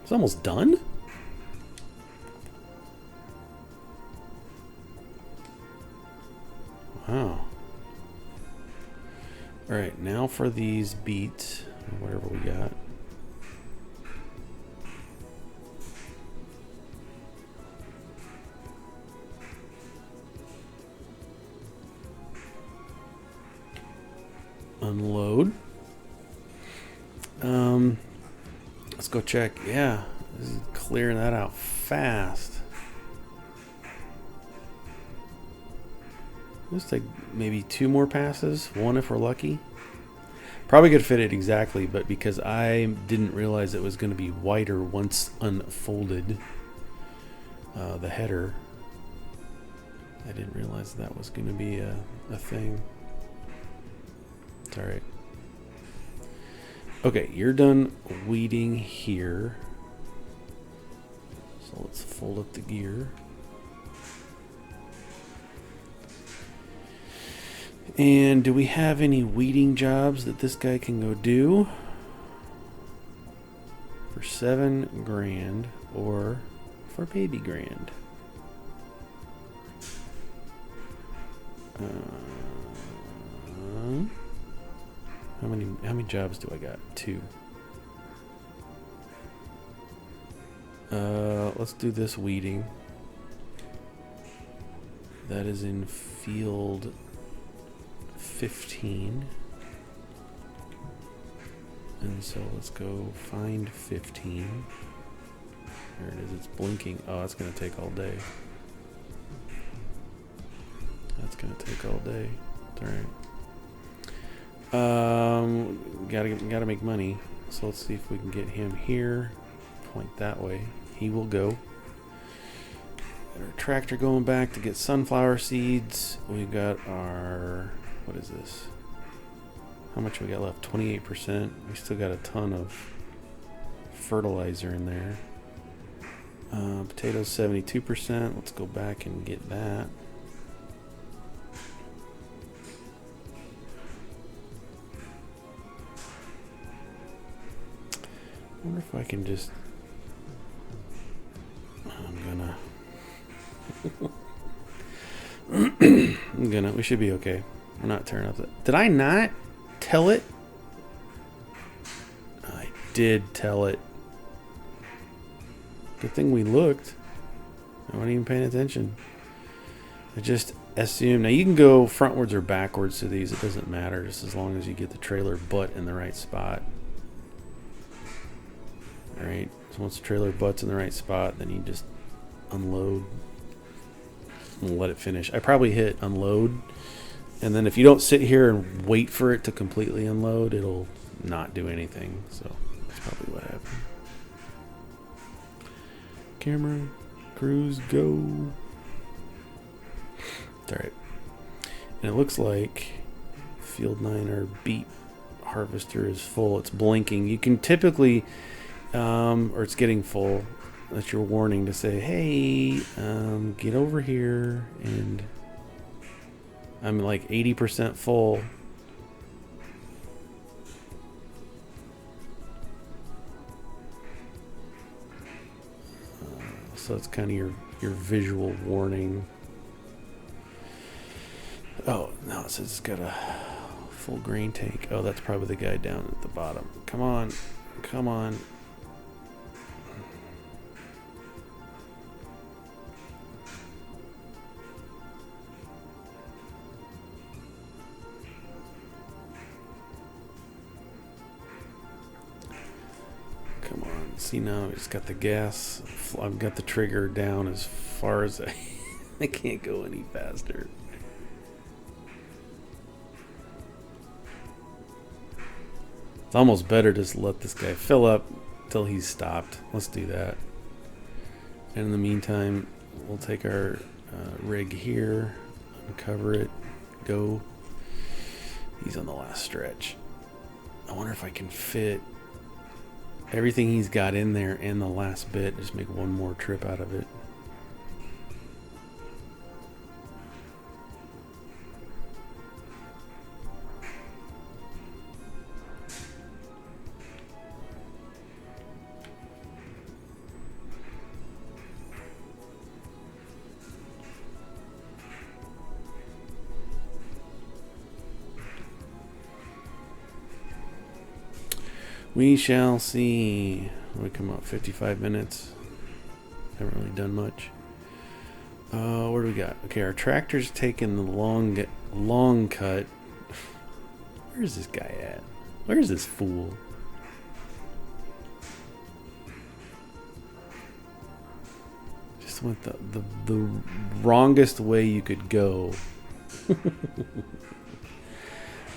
S1: It's almost done. Wow. Alright, now for these beets, or whatever we got. Unload. Let's go check. Yeah, this is clearing that out fast. Let's take maybe 2 more passes, 1 if we're lucky. Probably could fit it exactly, but because I didn't realize it was going to be wider once unfolded, the header, I didn't realize that was going to be a thing. It's all right. Okay, you're done weeding here. So let's fold up the gear. And do we have any weeding jobs that this guy can go do for $7 or for baby grand? How many jobs do I got? 2. Let's do this weeding. That is in field 15. And so let's go find 15. There it is, it's blinking. Oh, that's gonna take all day. That's gonna take all day. It's alright. Gotta make money. So let's see if we can get him here. Point that way. He will go. Got our tractor going back to get sunflower seeds. We got our, what is this? How much we got left? 28%. We still got a ton of fertilizer in there. Potatoes 72%. Let's go back and get that. I wonder if I can just, we should be okay. We're not tearing up that. Did I not tell it? I did tell it. Good thing we looked. I wasn't even paying attention. I just assumed. Now you can go frontwards or backwards to these. It doesn't matter, just as long as you get the trailer butt in the right spot. Alright, so once the trailer butt's in the right spot, then you just unload and let it finish. I probably hit unload, and then if you don't sit here and wait for it to completely unload, it'll not do anything. So that's probably what happened. Camera, cruise, go. Alright. And it looks like field 9, our beet harvester, is full. It's blinking. You can typically or it's getting full. That's your warning to say, hey, get over here, and I'm like 80% full. So it's kind of your visual warning. Oh, no, it says it's got a full grain tank. Oh, that's probably the guy down at the bottom. Come on. Come on. Come on. See, now it's got the gas. I've got the trigger down as far as I can't go any faster. It's almost better just let this guy fill up till he's stopped. Let's do that. And in the meantime, we'll take our rig here, uncover it, go. He's on the last stretch. I wonder if I can fit everything he's got in there and the last bit. Just make one more trip out of it. We shall see. We come up 55 minutes. Haven't really done much. What do we got? Okay, our tractor's taking the long cut. Where's this guy at? Where's this fool? Just went the wrongest way you could go.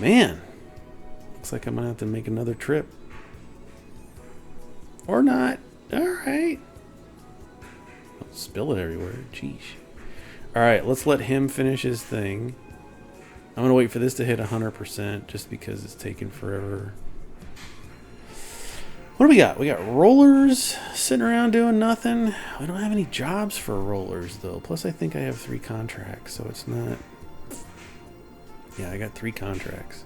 S1: Man, looks like I'm gonna have to make another trip. Or not. Alright. Don't spill it everywhere. Jeez. Alright, let's let him finish his thing. I'm going to wait for this to hit 100% just because it's taking forever. What do we got? We got rollers sitting around doing nothing. We don't have any jobs for rollers, though. Plus, I think I have 3 contracts, so it's not... Yeah, I got 3 contracts.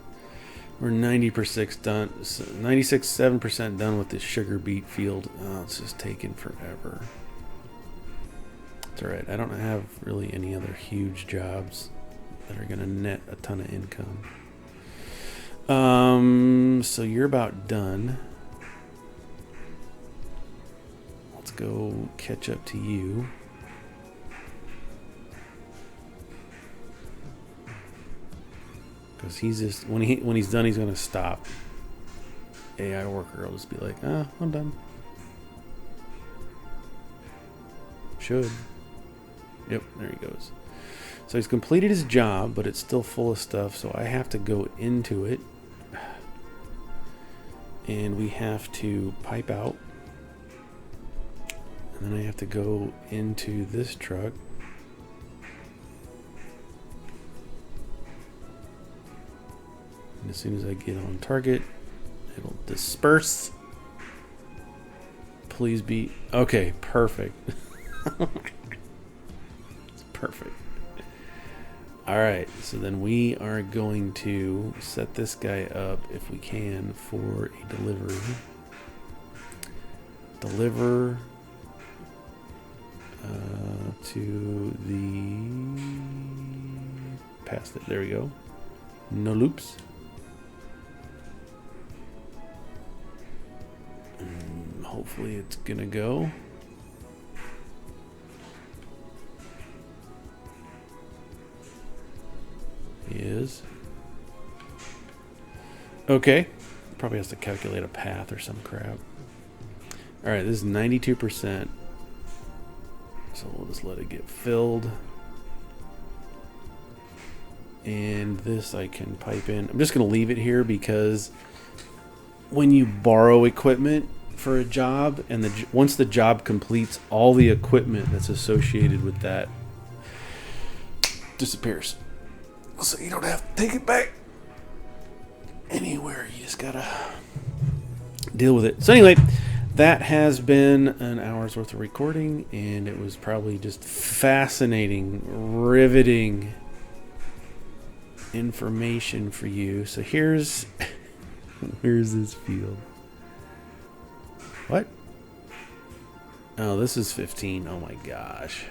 S1: We're 90% done, 96.7% done with this sugar beet field. Oh, it's just taking forever. It's alright. I don't have really any other huge jobs that are going to net a ton of income. So you're about done. Let's go catch up to you. Because he's just when he's done, he's gonna stop. AI worker will just be like, I'm done. Should. Yep, there he goes. So he's completed his job, but it's still full of stuff, so I have to go into it. And we have to pipe out. And then I have to go into this truck. And as soon as I get on target, it'll disperse. Please be... Okay, perfect. It's perfect. Alright, so then we are going to set this guy up, if we can, for a delivery. Deliver to the... Past it, there we go. No loops. Hopefully it's gonna go. He is. Okay. Probably has to calculate a path or some crap. Alright, this is 92%. So we'll just let it get filled. And this I can pipe in. I'm just going to leave it here because when you borrow equipment for a job, and once the job completes, all the equipment that's associated with that disappears. So you don't have to take it back anywhere. You just gotta deal with it. So anyway, that has been an hour's worth of recording, and it was probably just fascinating, riveting information for you. So here's this field. What? Oh, this is 15. Oh my gosh.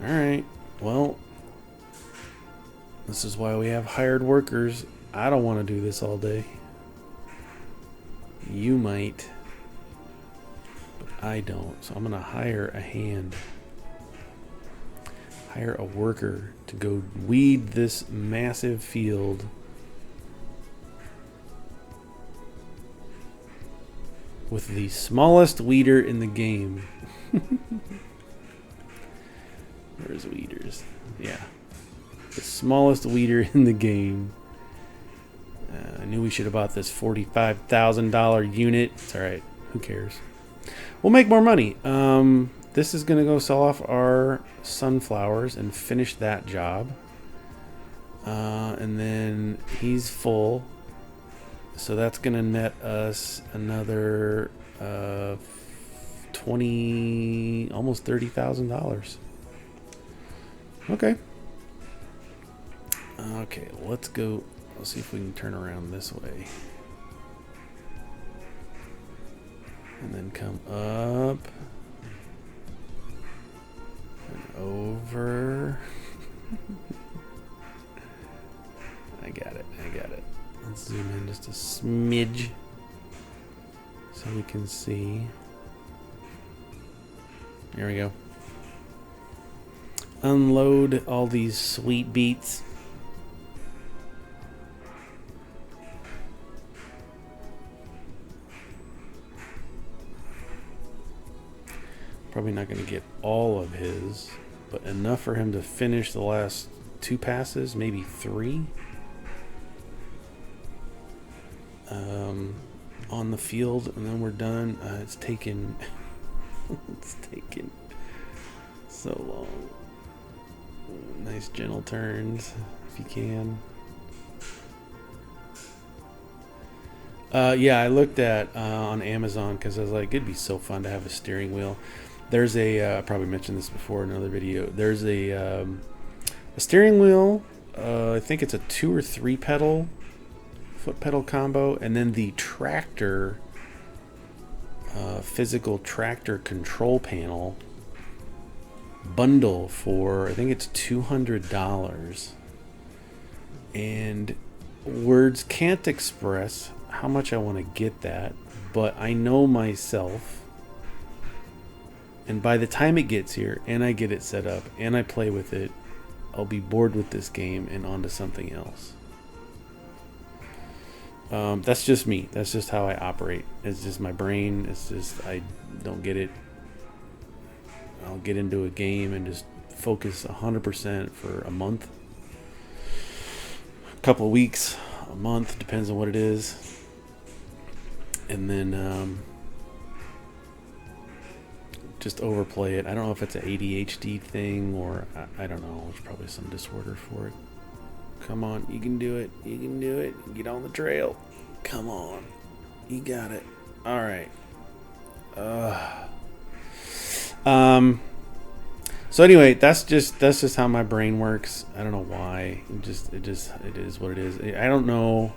S1: Alright. Well, this is why we have hired workers. I don't want to do this all day. You might. But I don't. So I'm going to hire a hand. Hire a worker to go weed this massive field. With the smallest weeder in the game. Where's weeders? Yeah. The smallest weeder in the game. I knew we should have bought this $45,000 unit. It's all right. Who cares? We'll make more money. This is going to go sell off our sunflowers and finish that job. And then he's full. So that's going to net us another almost $30,000. Okay. Okay, let's go. Let's see if we can turn around this way. And then come up. And over. I got it. Let's zoom in just a smidge so we can see. There we go. Unload all these sweet beets. Probably not going to get all of his, but enough for him to finish the last 2 passes, maybe 3. On the field, and then we're done. It's taken so long. Nice gentle turns if you can. Yeah, I looked at on Amazon because I was like, it'd be so fun to have a steering wheel. There's I probably mentioned this before in another video. There's a steering wheel. I think it's a 2 or 3 pedal, foot pedal combo, and then the tractor, physical tractor control panel bundle for, I think it's $200. And words can't express how much I want to get that, but I know myself. And by the time it gets here and I get it set up and I play with it, I'll be bored with this game and onto something else. That's just me. That's just how I operate. It's just my brain. It's just, I don't get it. I'll get into a game and just focus 100% for a month, a couple of weeks, a month, depends on what it is. And then just overplay it. I don't know if it's an ADHD thing or I don't know. There's probably some disorder for it. Come on, you can do it. You can do it. Get on the trail. Come on. You got it. All right. So anyway, that's just how my brain works. I don't know why. It is what it is. I don't know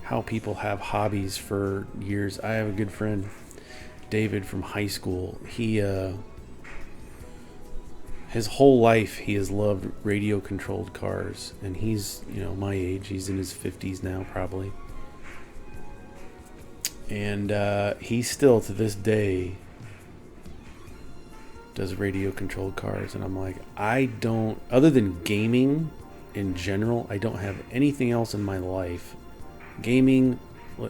S1: how people have hobbies for years. I have a good friend, David, from high school. He his whole life he has loved radio controlled cars, and he's, my age. He's in his 50s now probably. And he still to this day does radio controlled cars, and I'm like, I don't, other than gaming in general, I don't have anything else in my life. Gaming,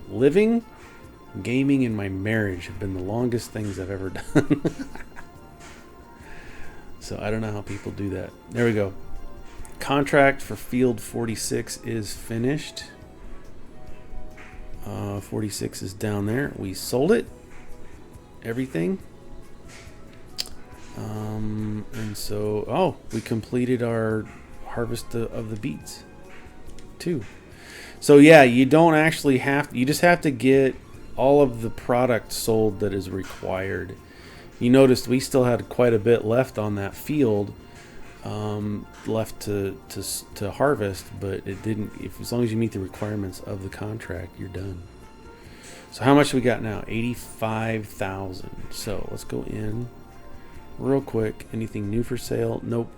S1: living, gaming, and my marriage have been the longest things I've ever done. So I don't know how people do that. There we go. Contract for Field 46 is finished. 46 is down there. We sold it. Everything. And so, we completed our harvest of the beets too. So yeah, you don't actually have, you just have to get all of the product sold that is required. You noticed we still had quite a bit left on that field, left to harvest, but it didn't, as long as you meet the requirements of the contract, you're done. So how much we got now? 85,000. So let's go in real quick. Anything new for sale? Nope.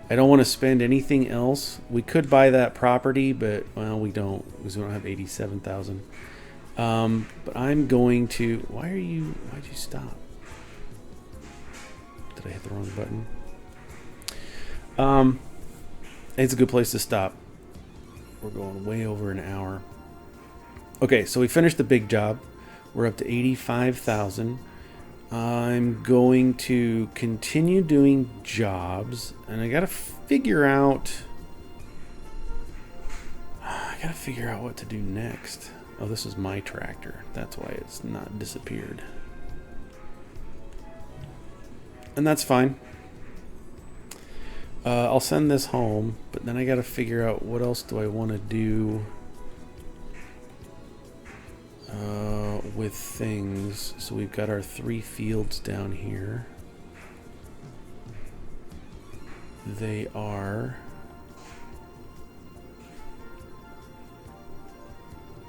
S1: I don't want to spend anything else. We could buy that property, but we don't, because we don't have 87,000. But I'm going to, why'd you stop? Did I hit the wrong button? It's a good place to stop. We're going way over an hour. Okay, so we finished the big job. We're up to 85,000. I'm going to continue doing jobs, and I got to figure out, I I gotta figure out what to do next. Oh, this is my tractor. That's why it's not disappeared. And that's fine. I'll send this home, but then I gotta figure out what else do I want to do with things. So we've got our 3 fields down here. They are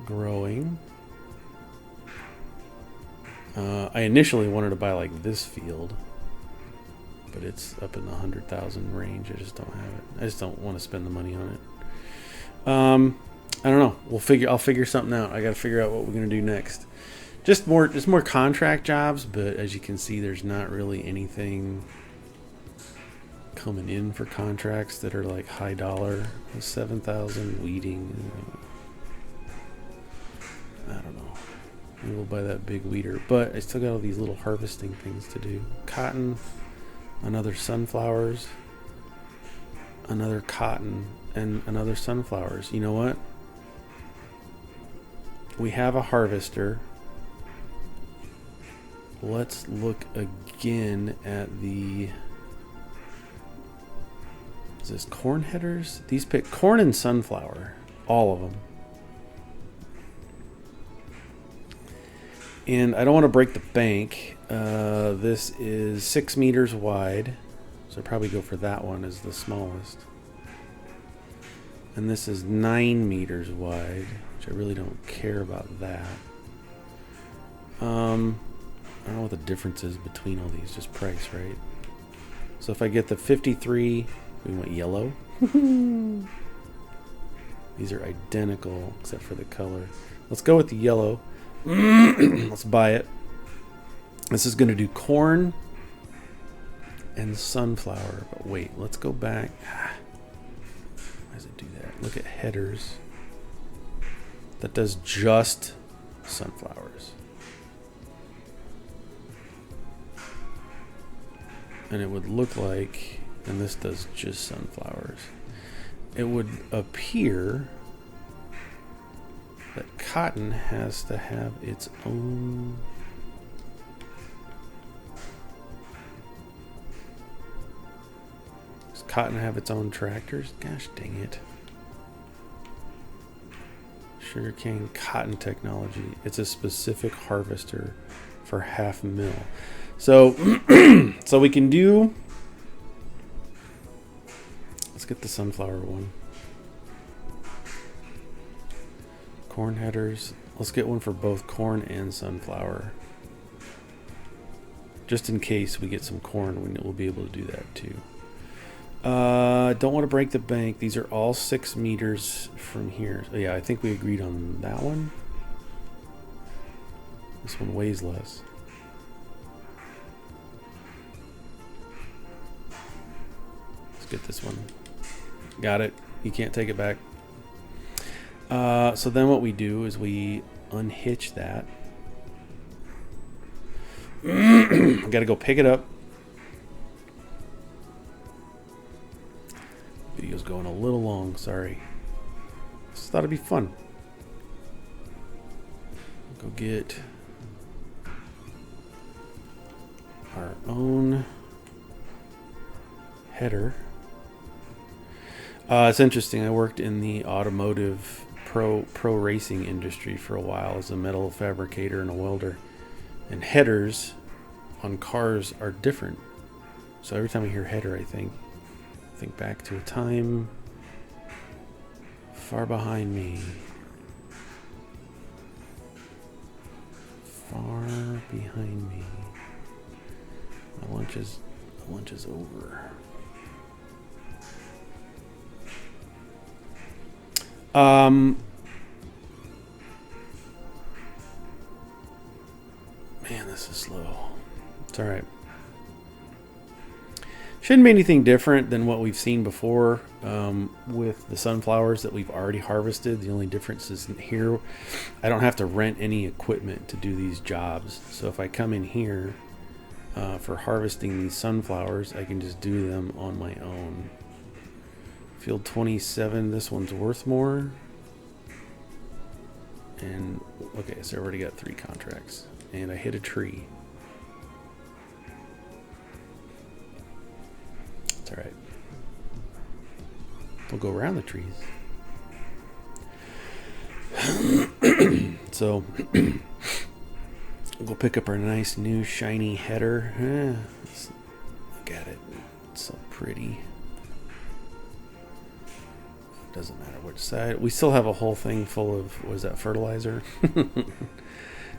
S1: growing. I initially wanted to buy like this field, but it's up in the 100,000 range. I just don't have it. I just don't want to spend the money on it. I don't know. I'll figure something out. I got to figure out what we're gonna do next. Just more contract jobs, but as you can see, there's not really anything coming in for contracts that are like high dollar. 7,000 weeding. I don't know. Maybe we'll buy that big weeder, but I still got all these little harvesting things to do. Cotton, another sunflowers, another cotton, and another sunflowers. You know what? We have a harvester. Let's look again at the... Is this corn headers? These pick corn and sunflower. All of them. And I don't want to break the bank. This is 6 meters wide. So I'll probably go for that one as the smallest. And this is 9 meters wide, which I really don't care about that. I don't know what the difference is between all these, just price, right? So if I get the 53, we want yellow. These are identical except for the color. Let's go with the yellow. Let's buy it. This is going to do corn and sunflower. But wait, let's go back. Why does it do that? Look at headers. That does just sunflowers. And it would look like, and this does just sunflowers. It would appear that cotton has to have its own. Does cotton have its own tractors? Gosh dang it. Sugarcane cotton technology. It's a specific harvester for half mil. So, so we can do. Let's get the sunflower one. Corn headers. Let's get one for both corn and sunflower. Just in case we get some corn, we'll be able to do that too. Don't want to break the bank. These are all 6 meters from here. So yeah, I think we agreed on that one. This one weighs less. Let's get this one. Got it. You can't take it back. So then what we do is we unhitch that. I gotta go pick it up. Video's going a little long, sorry. Just thought it'd be fun. Go get our own header. It's interesting. I worked in the automotive pro racing industry for a while as a metal fabricator and a welder. And headers on cars are different. So every time I hear header, I think back to a time far behind me. Far behind me. My lunch is over. Man, this is slow. It's all right. Shouldn't be anything different than what we've seen before with the sunflowers that we've already harvested. The only difference is here, I don't have to rent any equipment to do these jobs. So if I come in here for harvesting these sunflowers, I can just do them on my own. Field 27, this one's worth more. And okay, so I already got 3 contracts. And I hit a tree. It's alright. We'll go around the trees. So we'll pick up our nice new shiny header. Look at it. It's so pretty. Doesn't matter which side. We still have a whole thing full of, what is that, fertilizer?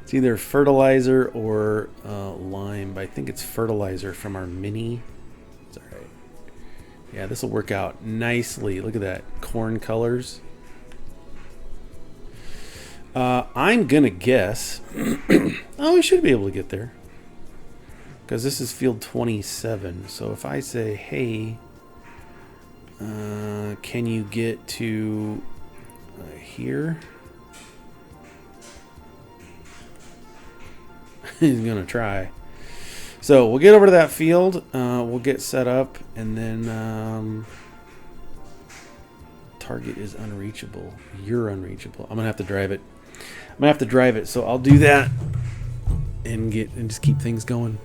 S1: It's either fertilizer or lime, but I think it's fertilizer from our mini. It's all right. Yeah, this will work out nicely. Look at that. Corn colors. I'm going to guess. Oh, we should be able to get there. Because this is field 27. So if I say, hey, can you get to here? He's going to try. So we'll get over to that field. We'll get set up. And then target is unreachable. You're unreachable. I'm going to have to drive it. So I'll do that and just keep things going.